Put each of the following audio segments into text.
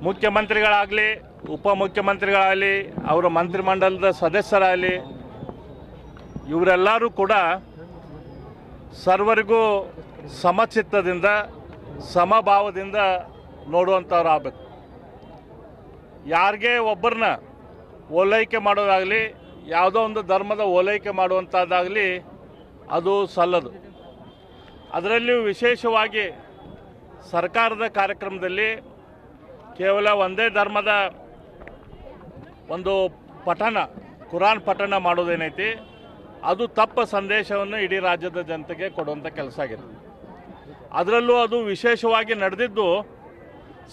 ಮುಖ್ಯಮಂತ್ರಿಗಳಾಗಲಿ ಉಪಮುಖ್ಯಮಂತ್ರಿಗಳಾಗಲಿ ಅವರ ಮಂತ್ರಿಮಂಡಲದ ಸದಸ್ಯರಾಗಲಿ ಇವರೆಲ್ಲರೂ ಕೂಡ ಸರ್ವರಿಗೂ ಸಮಚಿತ್ತದಿಂದ ಸಮಭಾವದಿಂದ ನೋಡುವಂಥವ್ರು ಆಗಬೇಕು. ಯಾರಿಗೆ ಒಬ್ಬರನ್ನ ಓಲೈಕೆ ಮಾಡೋದಾಗಲಿ ಯಾವುದೋ ಒಂದು ಧರ್ಮದ ಓಲೈಕೆ ಮಾಡುವಂಥದ್ದಾಗಲಿ ಅದು ಸಲ್ಲದು. ಅದರಲ್ಲಿಯೂ ವಿಶೇಷವಾಗಿ ಸರ್ಕಾರದ ಕಾರ್ಯಕ್ರಮದಲ್ಲಿ ಕೇವಲ ಒಂದೇ ಧರ್ಮದ ಒಂದು ಪಠಣ ಕುರಾನ್ ಪಠಣ ಮಾಡೋದೇನೈತಿ ಅದು ತಪ್ಪ ಸಂದೇಶವನ್ನು ಇಡೀ ರಾಜ್ಯದ ಜನತೆಗೆ ಕೊಡುವಂಥ ಕೆಲಸ ಆಗಿದೆ. ಅದರಲ್ಲೂ ಅದು ವಿಶೇಷವಾಗಿ ನಡೆದಿದ್ದು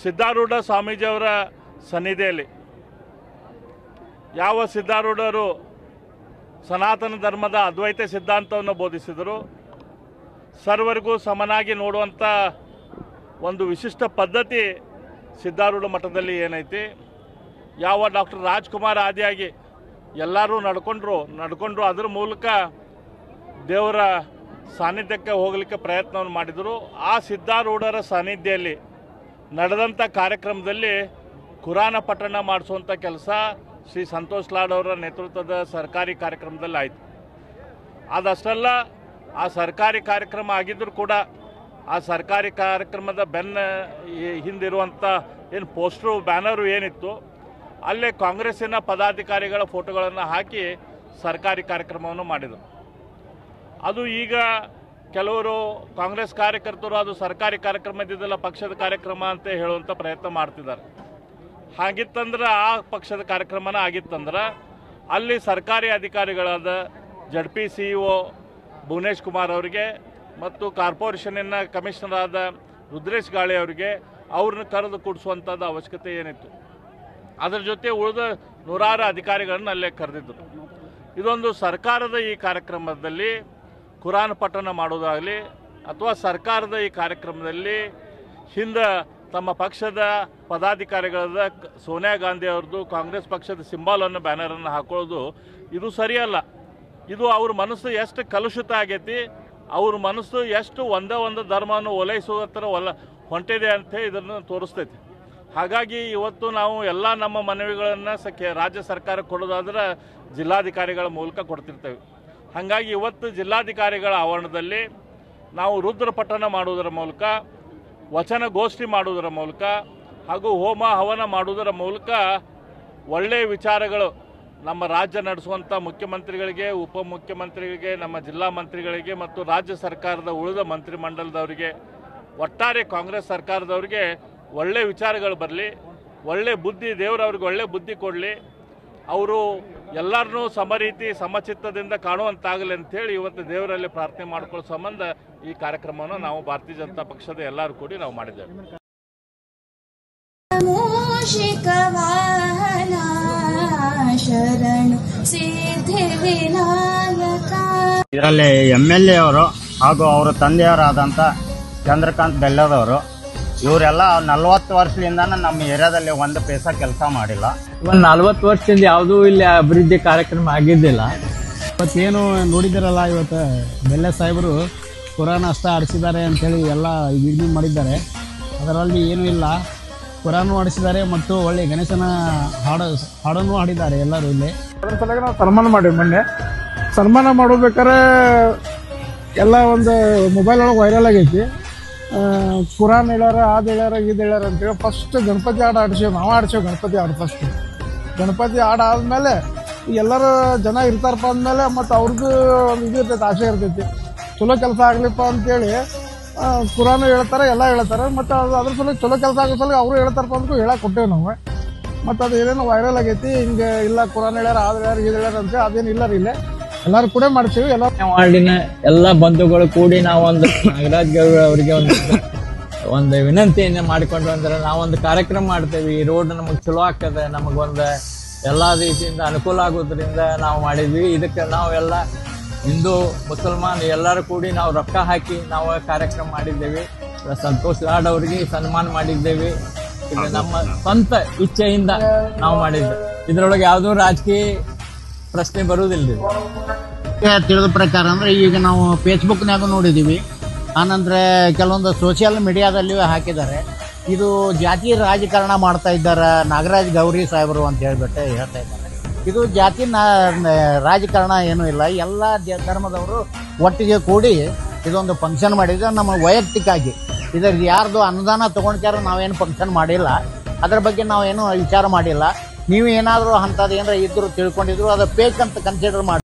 ಸಿದ್ಧಾರೂಢ ಸ್ವಾಮೀಜಿಯವರ ಸನ್ನಿಧಿಯಲ್ಲಿ. ಯಾವ ಸಿದ್ಧಾರೂಢರು ಸನಾತನ ಧರ್ಮದ ಅದ್ವೈತ ಸಿದ್ಧಾಂತವನ್ನು ಬೋಧಿಸಿದರು, ಸರ್ವರಿಗೂ ಸಮನಾಗಿ ನೋಡುವಂಥ ಒಂದು ವಿಶಿಷ್ಟ ಪದ್ಧತಿ ಸಿದ್ಧಾರೂಢ ಮಠದಲ್ಲಿ ಏನೈತಿ, ಯಾವ ಡಾಕ್ಟರ್ ರಾಜ್ಕುಮಾರ್ ಆದಿಯಾಗಿ ಎಲ್ಲರೂ ನಡ್ಕೊಂಡ್ರು ಅದರ ಮೂಲಕ ದೇವರ ಸಾನ್ನಿಧ್ಯಕ್ಕೆ ಹೋಗಲಿಕ್ಕೆ ಪ್ರಯತ್ನವನ್ನು ಮಾಡಿದರು. ಆ ಸಿದ್ಧಾರೂಢರ ಸಾನ್ನಿಧ್ಯದಲ್ಲಿ ನಡೆದಂಥ ಕಾರ್ಯಕ್ರಮದಲ್ಲಿ ಕುರಾನ ಪಠಣ ಮಾಡಿಸುವಂಥ ಕೆಲಸ ಶ್ರೀ ಸಂತೋಷ್ ಲಾಡ್ ಅವರ ನೇತೃತ್ವದ ಸರ್ಕಾರಿ ಕಾರ್ಯಕ್ರಮದಲ್ಲಿ ಆಯಿತು. ಅದಷ್ಟಲ್ಲ, ಆ ಸರ್ಕಾರಿ ಕಾರ್ಯಕ್ರಮ ಆಗಿದ್ದರೂ ಕೂಡ ಆ ಸರ್ಕಾರಿ ಕಾರ್ಯಕ್ರಮದ ಹಿಂದಿರುವಂಥ ಏನು ಪೋಸ್ಟ್ರು ಬ್ಯಾನರು ಏನಿತ್ತು ಅಲ್ಲೇ ಕಾಂಗ್ರೆಸ್ಸಿನ ಪದಾಧಿಕಾರಿಗಳ ಫೋಟೋಗಳನ್ನು ಹಾಕಿ ಸರ್ಕಾರಿ ಕಾರ್ಯಕ್ರಮವನ್ನು ಮಾಡಿದರು. ಅದು ಈಗ ಕೆಲವರು ಕಾಂಗ್ರೆಸ್ ಕಾರ್ಯಕರ್ತರು ಅದು ಸರ್ಕಾರಿ ಕಾರ್ಯಕ್ರಮ ಇದ್ದಿದ್ದಲ್ಲ ಪಕ್ಷದ ಕಾರ್ಯಕ್ರಮ ಅಂತ ಹೇಳುವಂಥ ಪ್ರಯತ್ನ ಮಾಡ್ತಿದ್ದಾರೆ. ಹಾಗಿತ್ತಂದ್ರೆ ಆ ಪಕ್ಷದ ಕಾರ್ಯಕ್ರಮನ ಆಗಿತ್ತಂದ್ರೆ ಅಲ್ಲಿ ಸರ್ಕಾರಿ ಅಧಿಕಾರಿಗಳಾದ ಜಡ್ಪಿ CEO ಭುವನೇಶ್ ಕುಮಾರ್ ಅವರಿಗೆ ಮತ್ತು ಕಾರ್ಪೊರೇಷನ್ನಿನ ಕಮಿಷನರ್ ಆದ ರುದ್ರೇಶ್ ಗಾಳಿ ಅವರಿಗೆ ಅವ್ರನ್ನ ಕರೆದು ಕೂಡಿಸುವಂಥದ್ದು ಅವಶ್ಯಕತೆ ಏನಿತ್ತು. ಅದರ ಜೊತೆ ಉಳಿದ ನೂರಾರು ಅಧಿಕಾರಿಗಳನ್ನು ಅಲ್ಲೇ ಕರೆದಿದ್ದರು. ಇದೊಂದು ಸರ್ಕಾರದ ಈ ಕಾರ್ಯಕ್ರಮದಲ್ಲಿ ಕುರಾನ್ ಪಠಣ ಮಾಡೋದಾಗಲಿ ಅಥವಾ ಸರ್ಕಾರದ ಈ ಕಾರ್ಯಕ್ರಮದಲ್ಲಿ ಹಿಂದೆ ತಮ್ಮ ಪಕ್ಷದ ಪದಾಧಿಕಾರಿಗಳಾದ ಸೋನಿಯಾ ಗಾಂಧಿ ಅವ್ರದ್ದು ಕಾಂಗ್ರೆಸ್ ಪಕ್ಷದ ಸಿಂಬಾಲನ್ನು ಬ್ಯಾನರನ್ನು ಹಾಕೊಳ್ಳೋದು ಇದು ಸರಿಯಲ್ಲ. ಇದು ಅವ್ರ ಮನಸ್ಸು ಎಷ್ಟು ಕಲುಷಿತ ಆಗೈತಿ, ಅವ್ರ ಮನಸ್ಸು ಎಷ್ಟು ಒಂದೇ ಧರ್ಮವನ್ನು ಓಲೈಸುವ ಥರ ಹೊಂಟಿದೆ ಅಂಥೇಳಿ ಇದನ್ನು ತೋರಿಸ್ತೈತಿ. ಹಾಗಾಗಿ ಇವತ್ತು ನಾವು ಎಲ್ಲ ನಮ್ಮ ಮನವಿಗಳನ್ನು ರಾಜ್ಯ ಸರ್ಕಾರಕ್ಕೆ ಕೊಡೋದಾದ್ರೆ ಜಿಲ್ಲಾಧಿಕಾರಿಗಳ ಮೂಲಕ ಕೊಡ್ತಿರ್ತೇವೆ. ಹಾಗಾಗಿ ಇವತ್ತು ಜಿಲ್ಲಾಧಿಕಾರಿಗಳ ಆವರಣದಲ್ಲಿ ನಾವು ರುದ್ರ ಪಠಣ ಮಾಡುವುದರ ಮೂಲಕ, ವಚನಗೋಷ್ಠಿ ಮಾಡುವುದರ ಮೂಲಕ ಹಾಗೂ ಹೋಮ ಹವನ ಮಾಡುವುದರ ಮೂಲಕ ಒಳ್ಳೆಯ ವಿಚಾರಗಳು ನಮ್ಮ ರಾಜ್ಯ ನಡೆಸುವಂಥ ಮುಖ್ಯಮಂತ್ರಿಗಳಿಗೆ, ಉಪಮುಖ್ಯಮಂತ್ರಿಗಳಿಗೆ, ನಮ್ಮ ಜಿಲ್ಲಾ ಮಂತ್ರಿಗಳಿಗೆ ಮತ್ತು ರಾಜ್ಯ ಸರ್ಕಾರದ ಉಳಿದ ಮಂತ್ರಿಮಂಡಲದವರಿಗೆ, ಒಟ್ಟಾರೆ ಕಾಂಗ್ರೆಸ್ ಸರ್ಕಾರದವರಿಗೆ ಒಳ್ಳೆಯ ವಿಚಾರಗಳು ಬರಲಿ, ಒಳ್ಳೆ ಬುದ್ಧಿ ದೇವರವ್ರಿಗೆ ಒಳ್ಳೆ ಬುದ್ಧಿ ಕೊಡಲಿ, ಅವರು ಎಲ್ಲರನ್ನೂ ಸಮರೀತಿ ಸಮಚಿತ್ತದಿಂದ ಕಾಣುವಂತಾಗಲಿ ಅಂಥೇಳಿ ಇವತ್ತು ದೇವರಲ್ಲಿ ಪ್ರಾರ್ಥನೆ ಮಾಡ್ಕೊಳ್ಳೋ ಸಂಬಂಧ ಈ ಕಾರ್ಯಕ್ರಮವನ್ನು ನಾವು ಭಾರತೀಯ ಜನತಾ ಪಕ್ಷದ ಎಲ್ಲರೂ ಕೂಡಿ ನಾವು ಮಾಡಿದ್ದೇವೆ. ಇದರಲ್ಲಿ MLA ಅವರು ಹಾಗೂ ಅವರ ತಂದೆಯವರಾದಂಥ ಚಂದ್ರಕಾಂತ್ ಬೆಲ್ಲದವರು ಇವರೆಲ್ಲ 40 ವರ್ಷದಿಂದ ನಮ್ಮ ಏರಿಯಾದಲ್ಲಿ ಒಂದು ಪೈಸಾ ಕೆಲಸ ಮಾಡಿಲ್ಲ. ಒಂದು 40 ವರ್ಷದಿಂದ ಯಾವುದೂ ಇಲ್ಲಿ ಅಭಿವೃದ್ಧಿ ಕಾರ್ಯಕ್ರಮ ಆಗಿದ್ದಿಲ್ಲ. ಇವತ್ತೇನು ನೋಡಿದಾರಲ್ಲ, ಇವತ್ತು ಬೆಲ್ಲ ಸಾಹೇಬರು ಕುರಾನ್ ಅಷ್ಟ ಆಡಿಸಿದ್ದಾರೆ ಅಂಥೇಳಿ ಎಲ್ಲ ವಿಡಿಯೋ ಮಾಡಿದ್ದಾರೆ. ಅದರಲ್ಲಿ ಏನೂ ಇಲ್ಲ, ಕುರಾನ್ ಆಡಿಸಿದ್ದಾರೆ ಮತ್ತು ಒಳ್ಳೆ ಗಣೇಶನ ಹಾಡನ್ನು ಹಾಡಿದ್ದಾರೆ ಎಲ್ಲರೂ ಇಲ್ಲಿ. ಅದರ ಸಲುವಾಗಿ ನಾವು ಸನ್ಮಾನ ಮಾಡಿವಿ. ಮೊನ್ನೆ ಸನ್ಮಾನ ಮಾಡಬೇಕಾದ್ರೆ ಎಲ್ಲ ಒಂದು ಮೊಬೈಲ್ ಒಳಗೆ ವೈರಲ್ ಆಗೈತಿ. ಕುರಾನ್ ಹೇಳ್ಯಾರ, ಅದು ಹೇಳ್ಯಾರ, ಇದು ಹೇಳ್ಯಾರ ಅಂತೇಳಿ ಫಸ್ಟ್ ಗಣಪತಿ ಹಾಡು ಆಡಿಸೇವು. ನಾವು ಆಡಿಸೇವು ಗಣಪತಿ ಹಾಡು. ಫಸ್ಟ್ ಗಣಪತಿ ಹಾಡು ಆದ್ಮೇಲೆ ಎಲ್ಲರೂ ಜನ ಇರ್ತಾರಪ್ಪ ಅಂದಮೇಲೆ ಮತ್ತು ಅವ್ರಿಗೂ ಒಂದು ಇದು ಇರ್ತೈತಿ, ಆಸೆ ಇರ್ತೈತಿ ಚಲೋ ಕೆಲಸ ಆಗ್ಲಿಪ್ಪ ಅಂತೇಳಿ ಕುರಾನ್ ಹೇಳ್ತಾರೆ, ಎಲ್ಲ ಹೇಳ್ತಾರೆ. ಮತ್ತು ಅದ್ರ ಸಲ ಚಲೋ ಕೆಲಸ ಆಗೋ ಸಲ ಅವರು ಹೇಳ್ತಾರಪ್ಪ ಅಂದ್ರೂ ಹೇಳಕ್ಕೆ ಕೊಟ್ಟೇವೆ ನಾವು. ಮತ್ತು ಅದು ಏನೇನು ವೈರಲ್ ಆಗೈತಿ, ಹಿಂಗೆ ಇಲ್ಲ ಕುರಾನ್ ಹೇಳ್ಯಾರ, ಅದು ಹೇಳ್ಯಾರ, ಇದು ಹೇಳ್ಯಾರ ಅಂತೇಳಿ ಅದೇನು ಇಲ್ಲ ರೀ. ಇಲ್ಲೇ ಎಲ್ಲರೂ ಕೂಡ ಮಾಡ್ತೀವಿ. ವಾರ್ಡಿನ ಎಲ್ಲ ಬಂಧುಗಳು ಕೂಡಿ ನಾವೊಂದು ನಾಗರಾಜ್ ಗೌಡ ಅವರಿಗೆ ಒಂದು ವಿನಂತಿಯನ್ನು ಮಾಡಿಕೊಂಡು ಅಂದ್ರೆ ನಾವೊಂದು ಕಾರ್ಯಕ್ರಮ ಮಾಡ್ತೇವೆ. ಈ ರೋಡ್ ನಮಗೆ ಚಲೋ ಆಗ್ತದೆ, ನಮಗೊಂದು ಎಲ್ಲ ರೀತಿಯಿಂದ ಅನುಕೂಲ ಆಗೋದ್ರಿಂದ ನಾವು ಮಾಡಿದ್ವಿ. ಇದಕ್ಕೆ ನಾವೆಲ್ಲ ಹಿಂದೂ ಮುಸಲ್ಮಾನ್ ಎಲ್ಲರೂ ಕೂಡಿ ನಾವು ರೊಕ್ಕ ಹಾಕಿ ನಾವು ಕಾರ್ಯಕ್ರಮ ಮಾಡಿದ್ದೇವೆ. ಸಂತೋಷ್ ಲಾಡ್ ಅವರಿಗೆ ಸನ್ಮಾನ ಮಾಡಿದ್ದೇವೆ. ಇದು ನಮ್ಮ ಸ್ವಂತ ಇಚ್ಛೆಯಿಂದ ನಾವು ಮಾಡಿದ್ದೇವೆ. ಇದರೊಳಗೆ ಯಾವುದೋ ರಾಜಕೀಯ ಪ್ರಶ್ನೆ ಬರುವುದಿಲ್ಲ. ತಿಳಿದ ಪ್ರಕಾರ ಅಂದ್ರೆ ಈಗ ನಾವು ಫೇಸ್ಬುಕ್ನಾಗ ನೋಡಿದ್ದೀವಿ, ಆನಂತರ ಕೆಲವೊಂದು ಸೋಷಿಯಲ್ ಮೀಡಿಯಾದಲ್ಲಿಯೂ ಹಾಕಿದ್ದಾರೆ. ಇದು ಜಾತಿ ರಾಜಕಾರಣ ಮಾಡ್ತಾ ಇದ್ದಾರೆ ನಾಗರಾಜ್ ಗೌರಿ ಸಾಹೇಬರು ಅಂತ ಹೇಳ್ಬಿಟ್ಟು ಹೇಳ್ತಾ ಇದ್ದಾರೆ. ಇದು ಜಾತಿ ರಾಜಕಾರಣ ಏನೂ ಇಲ್ಲ. ಎಲ್ಲ ಧರ್ಮದವರು ಒಟ್ಟಿಗೆ ಕೂಡಿ ಇದೊಂದು ಫಂಕ್ಷನ್ ಮಾಡಿದ್ರೆ ನಮ್ಮ ವೈಯಕ್ತಿಕವಾಗಿ ಇದರ ಯಾರ್ದು ಅನುದಾನ ತೊಗೊಂಡ್ಕ್ಯಾರ ನಾವೇನು ಫಂಕ್ಷನ್ ಮಾಡಿಲ್ಲ. ಅದ್ರ ಬಗ್ಗೆ ನಾವೇನು ವಿಚಾರ ಮಾಡಿಲ್ಲ. ನೀವು ಏನಾದರೂ ಅಂಥದ್ದು ಏನಾರ ಇದ್ರು ತಿಳ್ಕೊಂಡಿದ್ರು ಅದು ಫೇಕ್ ಅಂತ ಕನ್ಸಿಡರ್ ಮಾಡಿ